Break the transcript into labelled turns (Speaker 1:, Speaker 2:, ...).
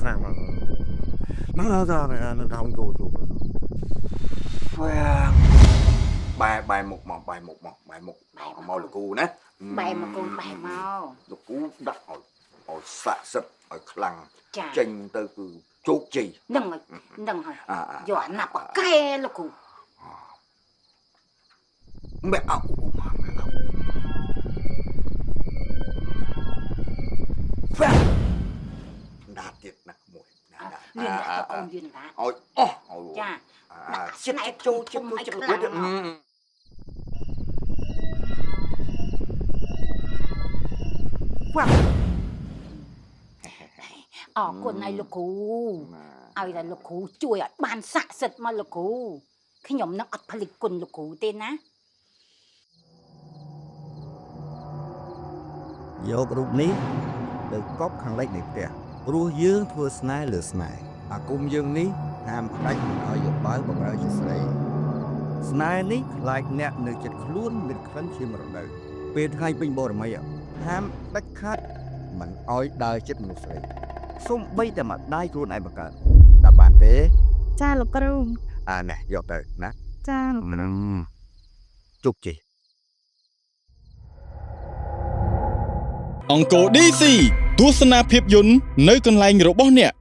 Speaker 1: ស្នាមកnó không cô chuột
Speaker 2: bài một màu là cu nè
Speaker 3: bài mà con bài mau
Speaker 2: là cu đặt ở xạ sập ở lăng
Speaker 3: chà
Speaker 2: tranh từ chốt gì
Speaker 3: đừng rồi dọa nạp ke là cụ
Speaker 2: mẹ ảo đạt tiệt nè mùi
Speaker 3: duyên đã cho con duyên đã
Speaker 2: ôi
Speaker 3: chà
Speaker 2: chết chú
Speaker 3: con này là cụ ai là cụ chui bàn xạ sệt mà là cụ khi nhóm nó ắt phật quân là cụ tên á
Speaker 1: យករូបនេះទៅកប់ខាងលិចនៃផ្ទះព្រោះយើងធ្វើស្នេហ៍លើស្នេហ៍អាគមយើងនេះហាមផ្ដាច់មិនឲ្យយកបើបំរើជាស្រីស្នេហ៍នេះខ្លាចអ្នកនៅចិត្តខ្លួនមានក្លិនជាមរដូវពេលថ្ងៃពេញបរមីហាមដាច់ខាតមិនឲ្យដើរចិត្តមនុស្សស្រីសូម្បីតែម្ដាយខ្លួនឯងបង្កើតដល់បានទេ
Speaker 4: ចាលោកគ្រូ
Speaker 1: ណែយកទៅណា
Speaker 4: ចាលោក
Speaker 1: ជុកជី
Speaker 5: អង្គរ DC ទស្សនាភាពយន្តនៅកន្លែងរបស់អ្នក